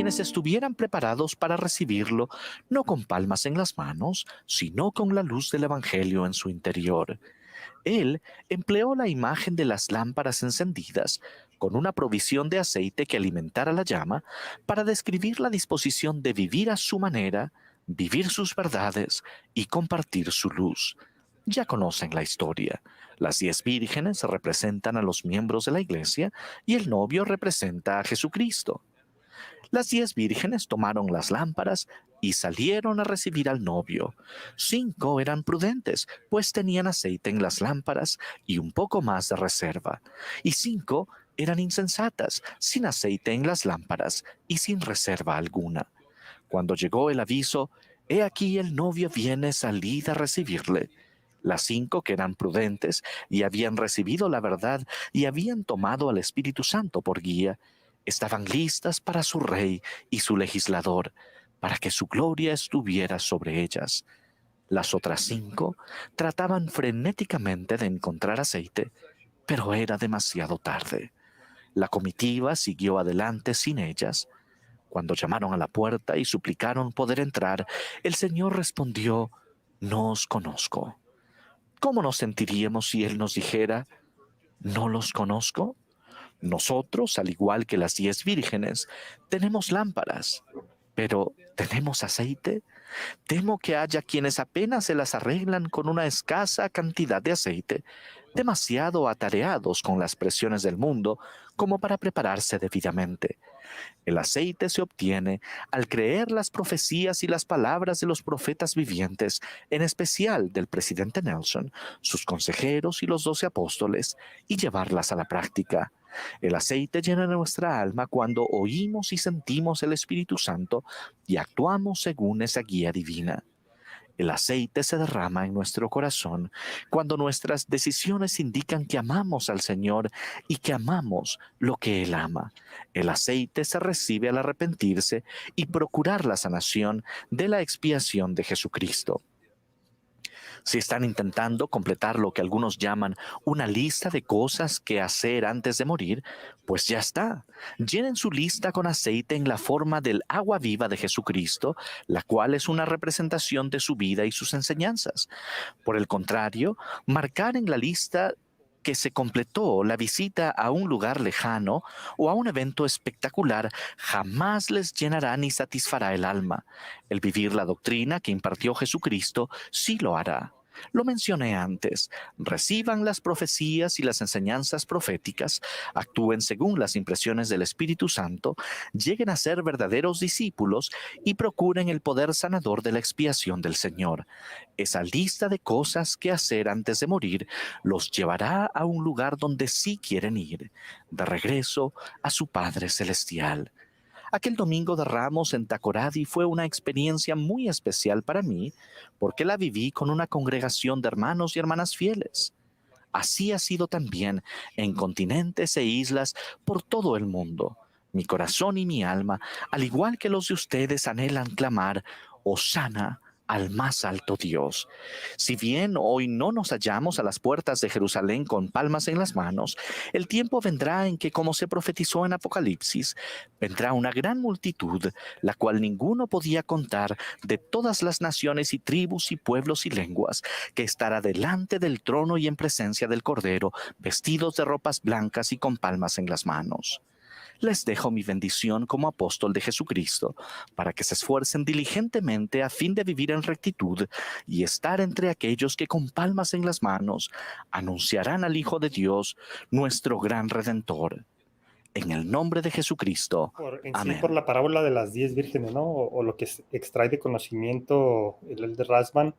quienes estuvieran preparados para recibirlo, no con palmas en las manos, sino con la luz del Evangelio en su interior. Él empleó la imagen de las lámparas encendidas, con una provisión de aceite que alimentara la llama, para describir la disposición de vivir a su manera, vivir sus verdades y compartir su luz. Ya conocen la historia. Las 10 vírgenes representan a los miembros de la iglesia y el novio representa a Jesucristo. Las 10 vírgenes tomaron las lámparas y salieron a recibir al novio. 5 eran prudentes, pues tenían aceite en las lámparas y un poco más de reserva. Y 5 eran insensatas, sin aceite en las lámparas y sin reserva alguna. Cuando llegó el aviso, «He aquí el novio viene, salid a recibirle». Las 5 que eran prudentes y habían recibido la verdad y habían tomado al Espíritu Santo por guía, estaban listas para su rey y su legislador, para que su gloria estuviera sobre ellas. Las otras 5 trataban frenéticamente de encontrar aceite, pero era demasiado tarde. La comitiva siguió adelante sin ellas. Cuando llamaron a la puerta y suplicaron poder entrar, el Señor respondió: «No os conozco». ¿Cómo nos sentiríamos si Él nos dijera: «No los conozco»? Nosotros, al igual que las 10 vírgenes, tenemos lámparas, pero ¿tenemos aceite? Temo que haya quienes apenas se las arreglan con una escasa cantidad de aceite, demasiado atareados con las presiones del mundo como para prepararse debidamente. El aceite se obtiene al creer las profecías y las palabras de los profetas vivientes, en especial del presidente Nelson, sus consejeros y los 12 apóstoles, y llevarlas a la práctica. El aceite llena nuestra alma cuando oímos y sentimos el Espíritu Santo y actuamos según esa guía divina. El aceite se derrama en nuestro corazón cuando nuestras decisiones indican que amamos al Señor y que amamos lo que Él ama. El aceite se recibe al arrepentirse y procurar la sanación de la expiación de Jesucristo. Si están intentando completar lo que algunos llaman una lista de cosas que hacer antes de morir, pues ya está. Llenen su lista con aceite en la forma del agua viva de Jesucristo, la cual es una representación de su vida y sus enseñanzas. Por el contrario, marcar en la lista que se completó la visita a un lugar lejano o a un evento espectacular jamás les llenará ni satisfará el alma. El vivir la doctrina que impartió Jesucristo sí lo hará. Lo mencioné antes. Reciban las profecías y las enseñanzas proféticas, actúen según las impresiones del Espíritu Santo, lleguen a ser verdaderos discípulos y procuren el poder sanador de la expiación del Señor. Esa lista de cosas que hacer antes de morir los llevará a un lugar donde sí quieren ir, de regreso a su Padre Celestial. Aquel domingo de Ramos en Takoradi fue una experiencia muy especial para mí porque la viví con una congregación de hermanos y hermanas fieles. Así ha sido también en continentes e islas por todo el mundo. Mi corazón y mi alma, al igual que los de ustedes, anhelan clamar: «Hosana al más alto Dios». Si bien hoy no nos hallamos a las puertas de Jerusalén con palmas en las manos, el tiempo vendrá en que, como se profetizó en Apocalipsis, vendrá una gran multitud, la cual ninguno podía contar, de todas las naciones y tribus y pueblos y lenguas, que estará delante del trono y en presencia del Cordero, vestidos de ropas blancas y con palmas en las manos. Les dejo mi bendición como apóstol de Jesucristo, para que se esfuercen diligentemente a fin de vivir en rectitud y estar entre aquellos que con palmas en las manos anunciarán al Hijo de Dios, nuestro gran Redentor. En el nombre de Jesucristo. Por Amén. la parábola de las 10 vírgenes, ¿no? O lo que extrae de conocimiento el Elder Rasman.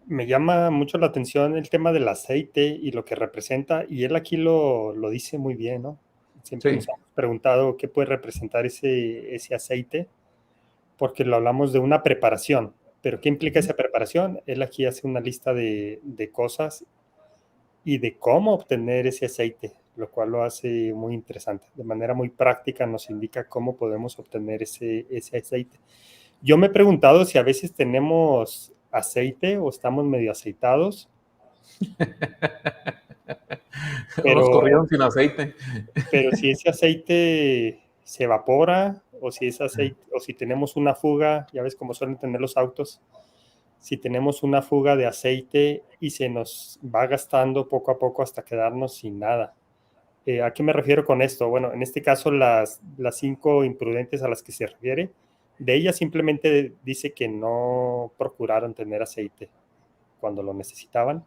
Me llama mucho la atención el tema del aceite y lo que representa, y él aquí lo dice muy bien, ¿no? Siempre Sí. nos hemos preguntado qué puede representar ese aceite, porque lo hablamos de una preparación, pero ¿qué implica esa preparación? Él aquí hace una lista de cosas y de cómo obtener ese aceite, lo cual lo hace muy interesante. De manera muy práctica nos indica cómo podemos obtener ese aceite. Yo me he preguntado si a veces tenemos aceite o estamos medio aceitados, Unos pero, corrieron sin aceite. pero si ese aceite se evapora, o si es aceite, o si tenemos una fuga, ya ves cómo suelen tener los autos, si tenemos una fuga de aceite y se nos va gastando poco a poco hasta quedarnos sin nada. ¿A qué me refiero con esto? Bueno, en este caso las 5 imprudentes a las que se refiere, de ellas simplemente dice que no procuraron tener aceite cuando lo necesitaban,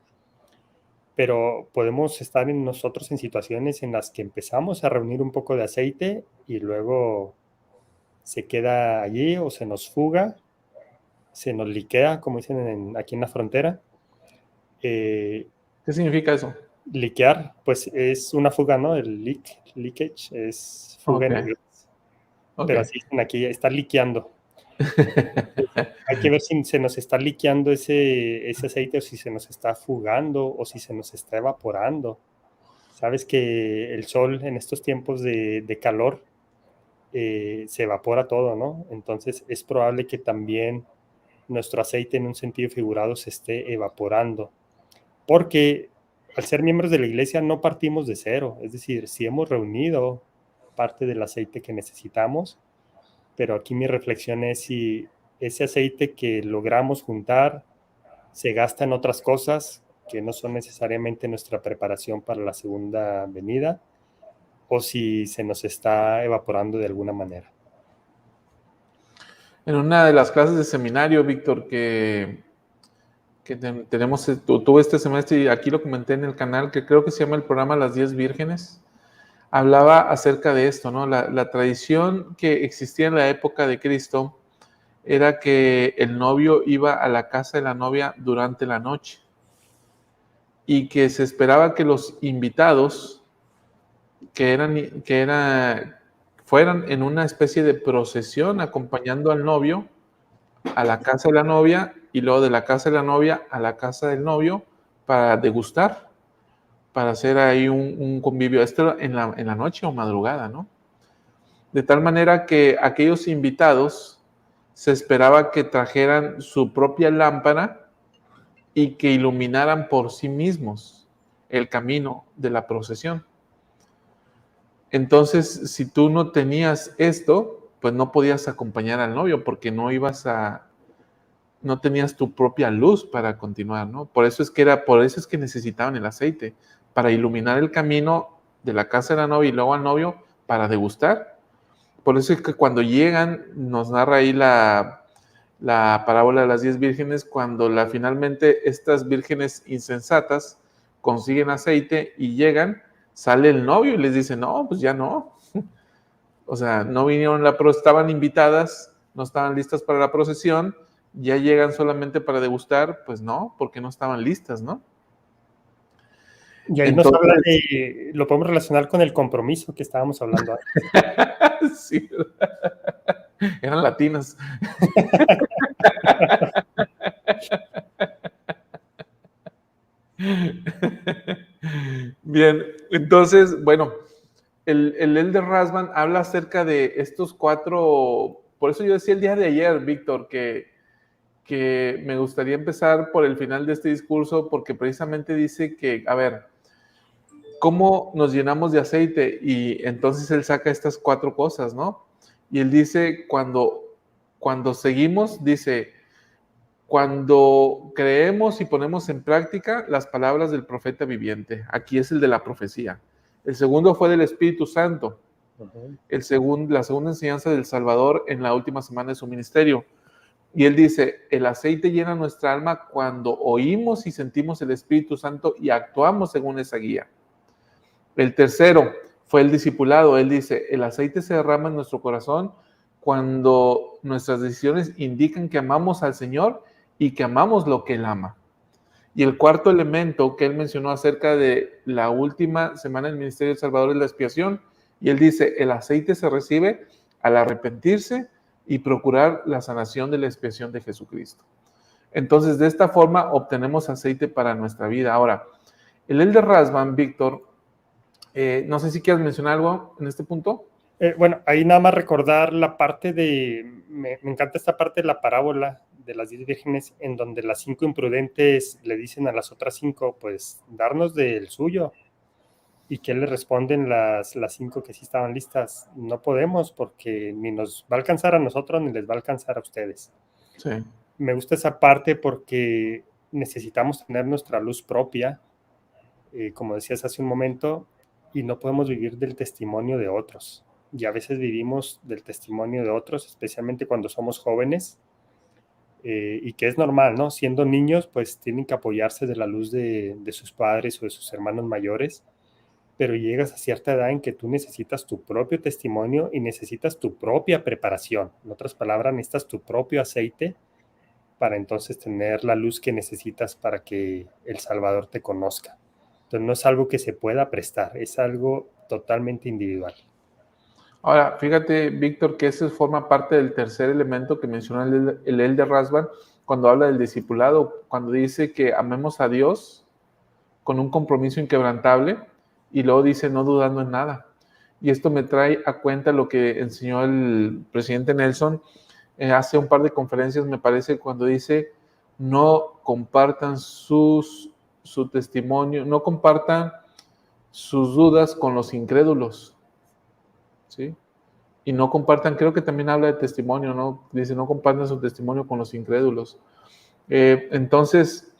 pero podemos estar nosotros en situaciones en las que empezamos a reunir un poco de aceite y luego se queda allí o se nos fuga, se nos liquea, como dicen aquí en la frontera. ¿Qué significa eso? Liquear, pues es una fuga, ¿no? El leakage es fuga en inglés. Pero así dicen aquí, está liqueando. Hay que ver si se nos está liqueando ese aceite o si se nos está fugando o si se nos está evaporando. Sabes que el sol en estos tiempos de calor se evapora todo, ¿no? Entonces es probable que también nuestro aceite en un sentido figurado se esté evaporando. Porque al ser miembros de la iglesia no partimos de cero. Es decir, si hemos reunido parte del aceite que necesitamos, pero aquí mi reflexión es si ese aceite que logramos juntar se gasta en otras cosas que no son necesariamente nuestra preparación para la segunda venida, o si se nos está evaporando de alguna manera. En una de las clases de seminario, Víctor, que tuve este semestre, y aquí lo comenté en el canal, que creo que se llama el programa Las 10 Vírgenes, hablaba acerca de esto, ¿no? La tradición que existía en la época de Cristo era que el novio iba a la casa de la novia durante la noche y que se esperaba que los invitados fueran en una especie de procesión acompañando al novio a la casa de la novia y luego de la casa de la novia a la casa del novio para degustar, para hacer ahí un convivio. Esto en la noche o madrugada, ¿no? De tal manera que aquellos invitados se esperaba que trajeran su propia lámpara y que iluminaran por sí mismos el camino de la procesión. Entonces, si tú no tenías esto, pues no podías acompañar al novio porque no tenías tu propia luz para continuar, ¿no? Por eso es que necesitaban el aceite, para iluminar el camino de la casa de la novia y luego al novio para degustar. Por eso es que cuando llegan, nos narra ahí la parábola de las 10 vírgenes, cuando finalmente estas vírgenes insensatas consiguen aceite y llegan, sale el novio y les dice, no, pues ya no. O sea, no vinieron, estaban invitadas, no estaban listas para la procesión, ya llegan solamente para degustar, pues no, porque no estaban listas, ¿no? Y ahí entonces, nos habla lo podemos relacionar con el compromiso que estábamos hablando antes. Sí, eran latinas. Bien, entonces, bueno, el Elder Rasband habla acerca de estos 4, por eso yo decía el día de ayer, Víctor, que me gustaría empezar por el final de este discurso, porque precisamente dice que, a ver, ¿cómo nos llenamos de aceite? Y entonces él saca estas 4 cosas, ¿no? Y él dice, cuando seguimos, dice, cuando creemos y ponemos en práctica las palabras del profeta viviente. Aquí es el de la profecía. El segundo fue del Espíritu Santo. La segunda enseñanza del Salvador en la última semana de su ministerio. Y él dice, el aceite llena nuestra alma cuando oímos y sentimos el Espíritu Santo y actuamos según esa guía. El tercero fue el discipulado. Él dice, el aceite se derrama en nuestro corazón cuando nuestras decisiones indican que amamos al Señor y que amamos lo que Él ama. Y el cuarto elemento que él mencionó acerca de la última semana del Ministerio del Salvador es la expiación. Y él dice, el aceite se recibe al arrepentirse y procurar la sanación de la expiación de Jesucristo. Entonces, de esta forma obtenemos aceite para nuestra vida. Ahora, el Elder Rasband, Víctor, no sé si quieres mencionar algo en este punto. Bueno, ahí nada más recordar la parte me encanta esta parte de la parábola de las 10 vírgenes, en donde las 5 imprudentes le dicen a las otras 5, pues, darnos del suyo. ¿Y qué le responden las 5 que sí estaban listas? No podemos porque ni nos va a alcanzar a nosotros ni les va a alcanzar a ustedes. Sí. Me gusta esa parte porque necesitamos tener nuestra luz propia, como decías hace un momento, y no podemos vivir del testimonio de otros. Y a veces vivimos del testimonio de otros, especialmente cuando somos jóvenes, y que es normal, ¿no? Siendo niños, pues tienen que apoyarse de la luz de sus padres o de sus hermanos mayores, pero llegas a cierta edad en que tú necesitas tu propio testimonio y necesitas tu propia preparación. En otras palabras, necesitas tu propio aceite para entonces tener la luz que necesitas para que el Salvador te conozca. Entonces no es algo que se pueda prestar, es algo totalmente individual. Ahora, fíjate, Víctor, que ese forma parte del tercer elemento que menciona el Elder Rasband cuando habla del discipulado, cuando dice que amemos a Dios con un compromiso inquebrantable y luego dice no dudando en nada. Y esto me trae a cuenta lo que enseñó el presidente Nelson hace un par de conferencias, me parece, cuando dice no compartan su testimonio, no compartan sus dudas con los incrédulos, ¿sí? Y no compartan, creo que también habla de testimonio, ¿no? Dice, no compartan su testimonio con los incrédulos. Entonces,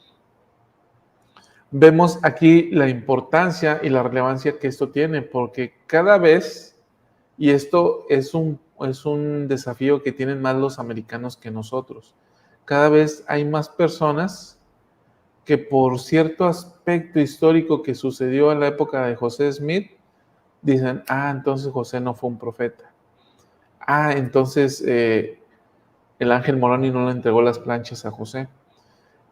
vemos aquí la importancia y la relevancia que esto tiene, porque cada vez, y esto es un desafío que tienen más los americanos que nosotros, cada vez hay más personas que por cierto aspecto histórico que sucedió en la época de José Smith, dicen, entonces José no fue un profeta. Entonces el ángel Moroni no le entregó las planchas a José.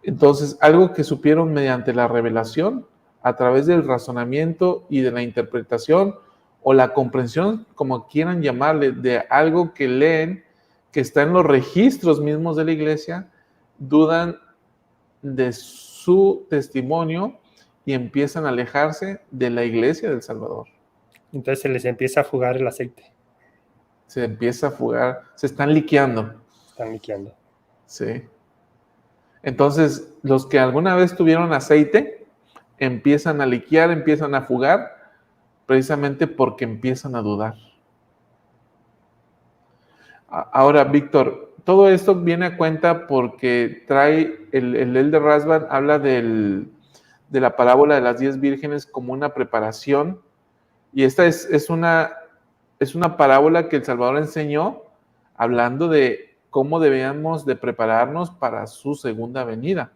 Entonces, algo que supieron mediante la revelación, a través del razonamiento y de la interpretación o la comprensión, como quieran llamarle, de algo que leen, que está en los registros mismos de la iglesia, dudan de su testimonio y empiezan a alejarse de la iglesia del Salvador. Entonces se les empieza a fugar el aceite. Se empieza a fugar, se están liqueando. Están liqueando. Sí. Entonces, los que alguna vez tuvieron aceite, empiezan a liquear, empiezan a fugar, precisamente porque empiezan a dudar. Ahora, Víctor, todo esto viene a cuenta porque trae, el Elder Rasband habla de la parábola de las 10 vírgenes como una preparación, y esta es una parábola que el Salvador enseñó hablando de cómo debíamos de prepararnos para su segunda venida.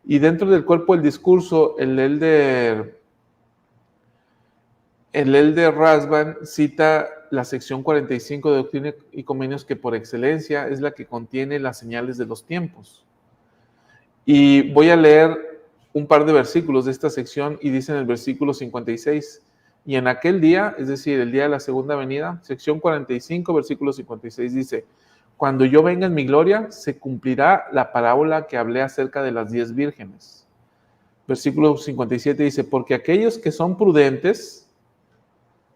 Y dentro del cuerpo del discurso, el Elder Rasband cita la sección 45 de Doctrina y Convenios, que por excelencia es la que contiene las señales de los tiempos. Y voy a leer un par de versículos de esta sección y dice en el versículo 56, y en aquel día, es decir, el día de la segunda venida, sección 45, versículo 56 dice, cuando yo venga en mi gloria, se cumplirá la parábola que hablé acerca de las 10 vírgenes. Versículo 57 dice, porque aquellos que son prudentes,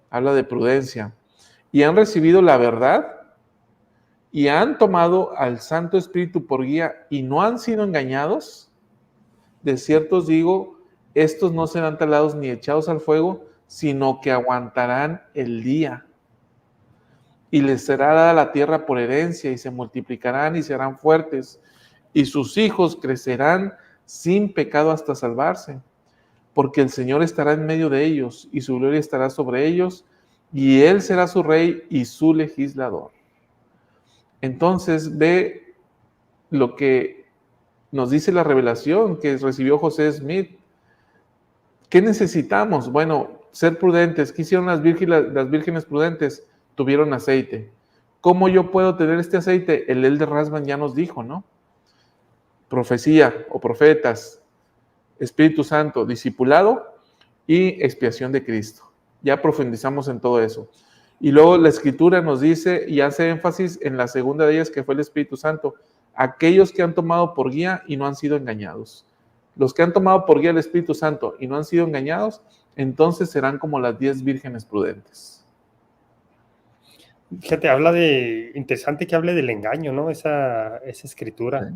habla de prudencia, y han recibido la verdad, y han tomado al Santo Espíritu por guía, y no han sido engañados, de cierto os digo, estos no serán talados ni echados al fuego, sino que aguantarán el día. Y les será dada la tierra por herencia, y se multiplicarán y serán fuertes, y sus hijos crecerán sin pecado hasta salvarse, porque el Señor estará en medio de ellos, y su gloria estará sobre ellos, y Él será su rey y su legislador. Entonces ve lo que nos dice la revelación que recibió José Smith. ¿Qué necesitamos? Bueno, ser prudentes. ¿Qué hicieron las vírgenes prudentes? Tuvieron aceite. ¿Cómo yo puedo tener este aceite? El Elder Rasband ya nos dijo, ¿no? Profecía o profetas, Espíritu Santo, discipulado y expiación de Cristo. Ya profundizamos en todo eso. Y luego la Escritura nos dice y hace énfasis en la segunda de ellas, que fue el Espíritu Santo. Aquellos que han tomado por guía y no han sido engañados. Los que han tomado por guía el Espíritu Santo y no han sido engañados, entonces serán como las 10 vírgenes prudentes. Fíjate, interesante que hable del engaño, ¿no? Esa escritura. Sí.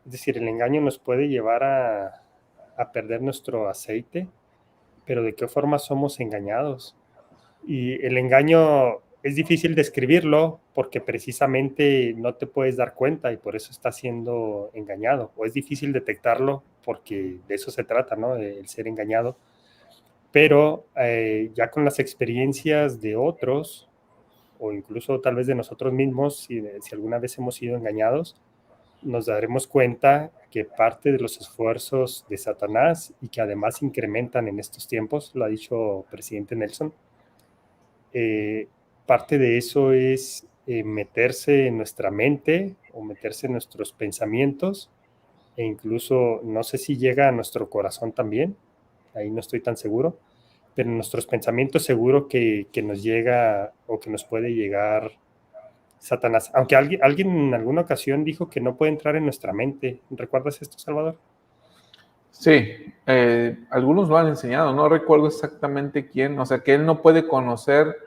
Es decir, el engaño nos puede llevar a perder nuestro aceite, pero ¿de qué forma somos engañados? Y el engaño es difícil describirlo porque precisamente no te puedes dar cuenta y por eso estás siendo engañado. O es difícil detectarlo porque de eso se trata, ¿no? El ser engañado. Pero ya con las experiencias de otros, o incluso tal vez de nosotros mismos, si alguna vez hemos sido engañados, nos daremos cuenta que parte de los esfuerzos de Satanás y que además incrementan en estos tiempos, lo ha dicho presidente Nelson, parte de eso es meterse en nuestra mente o meterse en nuestros pensamientos e incluso no sé si llega a nuestro corazón también, ahí no estoy tan seguro, pero en nuestros pensamientos seguro que nos llega o que nos puede llegar Satanás. Aunque alguien en alguna ocasión dijo que no puede entrar en nuestra mente. ¿Recuerdas esto, Salvador? Sí, algunos lo han enseñado, no recuerdo exactamente quién, o sea, que él no puede conocer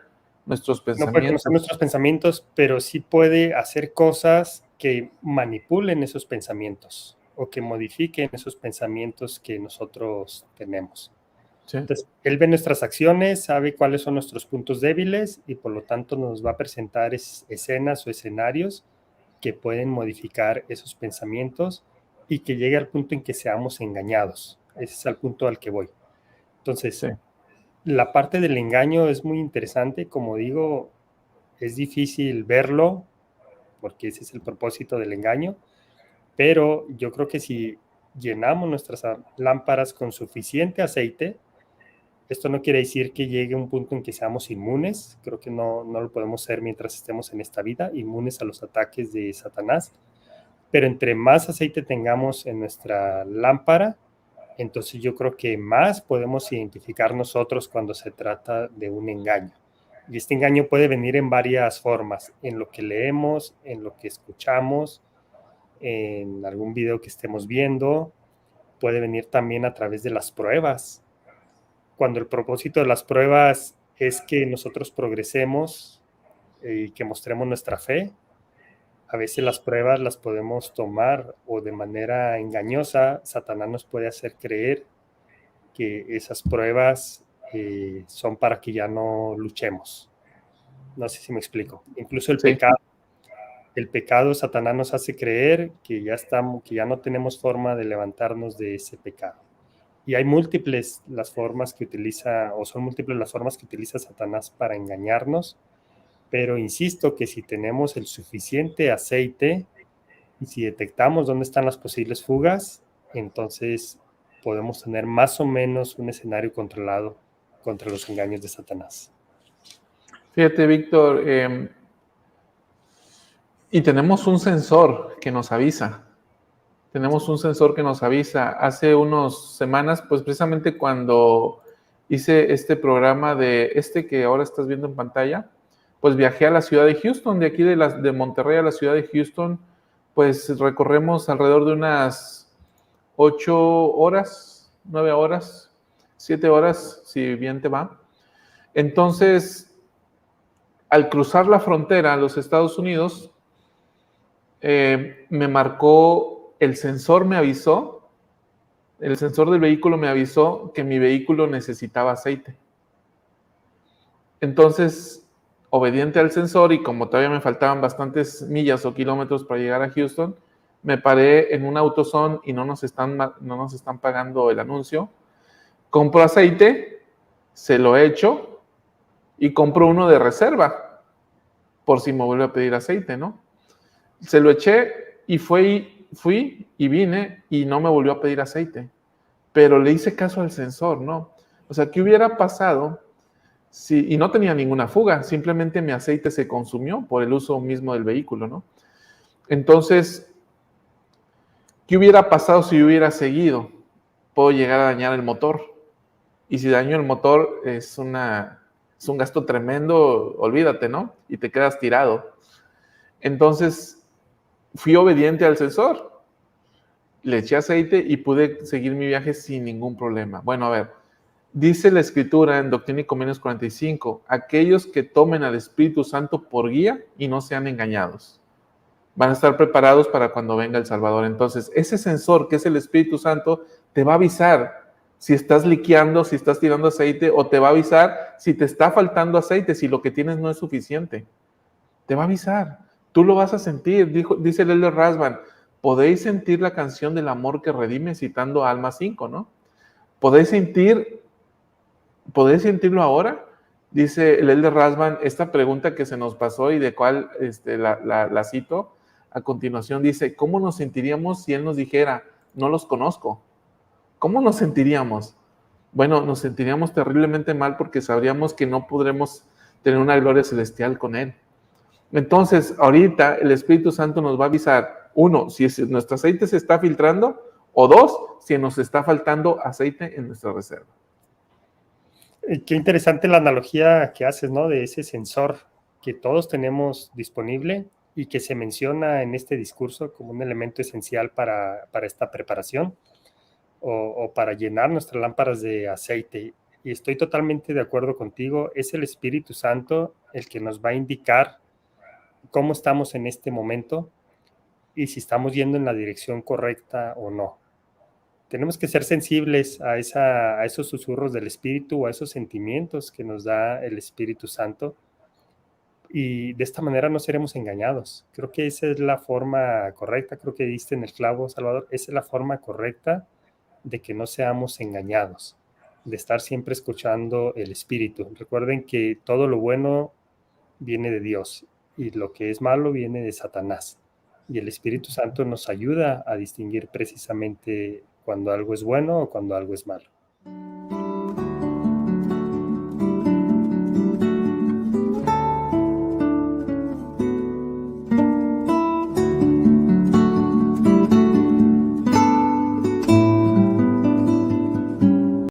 nuestros No puede pensamientos. conocer nuestros pensamientos, pero sí puede hacer cosas que manipulen esos pensamientos o que modifiquen esos pensamientos que nosotros tenemos. Sí. Entonces, él ve nuestras acciones, sabe cuáles son nuestros puntos débiles y por lo tanto nos va a presentar escenas o escenarios que pueden modificar esos pensamientos y que llegue al punto en que seamos engañados. Ese es el punto al que voy. Entonces, Sí. la parte del engaño es muy interesante. Como digo, es difícil verlo porque ese es el propósito del engaño, pero yo creo que si llenamos nuestras lámparas con suficiente aceite, esto no quiere decir que llegue un punto en que seamos inmunes, creo que no lo podemos ser mientras estemos en esta vida, inmunes a los ataques de Satanás, pero entre más aceite tengamos en nuestra lámpara, entonces yo creo que más podemos identificar nosotros cuando se trata de un engaño. Y este engaño puede venir en varias formas, en lo que leemos, en lo que escuchamos, en algún video que estemos viendo, puede venir también a través de las pruebas. Cuando el propósito de las pruebas es que nosotros progresemos y que mostremos nuestra fe, a veces las pruebas las podemos tomar o de manera engañosa, Satanás nos puede hacer creer que esas pruebas son para que ya no luchemos. No sé si me explico. Incluso Sí. el pecado, Satanás nos hace creer que ya no tenemos forma de levantarnos de ese pecado. Y hay múltiples las formas que utiliza, o son múltiples las formas que utiliza Satanás para engañarnos, pero insisto que si tenemos el suficiente aceite y si detectamos dónde están las posibles fugas, entonces podemos tener más o menos un escenario controlado contra los engaños de Satanás. Fíjate, Víctor, y tenemos un sensor que nos avisa. Tenemos un sensor que nos avisa. Hace unas semanas, pues precisamente cuando hice este programa que ahora estás viendo en pantalla, pues viajé a la ciudad de Houston, de aquí de Monterrey a la ciudad de Houston, pues recorremos alrededor de unas 8 horas, 9 horas, 7 horas, si bien te va. Entonces, al cruzar la frontera a los Estados Unidos, me marcó, el sensor del vehículo me avisó que mi vehículo necesitaba aceite. Entonces, obediente al sensor y como todavía me faltaban bastantes millas o kilómetros para llegar a Houston, me paré en un AutoZone y no nos están pagando el anuncio. Compro aceite, se lo echo y compro uno de reserva por si me vuelve a pedir aceite, ¿no? Se lo eché y fui y vine y no me volvió a pedir aceite. Pero le hice caso al sensor, ¿no? O sea, ¿qué hubiera pasado y no tenía ninguna fuga? Simplemente mi aceite se consumió por el uso mismo del vehículo, ¿no? Entonces, ¿qué hubiera pasado si yo hubiera seguido? Puedo llegar a dañar el motor. Y si daño el motor es un gasto tremendo, olvídate, ¿no? Y te quedas tirado. Entonces, fui obediente al sensor, le eché aceite y pude seguir mi viaje sin ningún problema. Bueno, a ver, dice la Escritura en Doctrina y Convenios 45, aquellos que tomen al Espíritu Santo por guía y no sean engañados, van a estar preparados para cuando venga el Salvador. Entonces, ese sensor que es el Espíritu Santo te va a avisar si estás liqueando, si estás tirando aceite, o te va a avisar si te está faltando aceite, si lo que tienes no es suficiente. Te va a avisar. Tú lo vas a sentir. Dice el Elder Rasband, podéis sentir la canción del amor que redime, citando Alma 5, ¿no? ¿Podéis sentirlo ahora? Dice el Elder Rasband, esta pregunta que se nos pasó y de cuál la cito a continuación, dice, ¿cómo nos sentiríamos si Él nos dijera, no los conozco? ¿Cómo nos sentiríamos? Bueno, nos sentiríamos terriblemente mal porque sabríamos que no podremos tener una gloria celestial con Él. Entonces, ahorita el Espíritu Santo nos va a avisar, uno, si nuestro aceite se está filtrando, o dos, si nos está faltando aceite en nuestra reserva. Qué interesante la analogía que haces, ¿no? De ese sensor que todos tenemos disponible y que se menciona en este discurso como un elemento esencial para esta preparación o para llenar nuestras lámparas de aceite. Y estoy totalmente de acuerdo contigo, es el Espíritu Santo el que nos va a indicar cómo estamos en este momento y si estamos yendo en la dirección correcta o no. Tenemos que ser sensibles a esos susurros del Espíritu o a esos sentimientos que nos da el Espíritu Santo y de esta manera no seremos engañados. Creo que esa es la forma correcta, creo que diste en el clavo, Salvador, esa es la forma correcta de que no seamos engañados, de estar siempre escuchando el Espíritu. Recuerden que todo lo bueno viene de Dios y lo que es malo viene de Satanás. Y el Espíritu Santo nos ayuda a distinguir precisamente cuando algo es bueno o cuando algo es malo.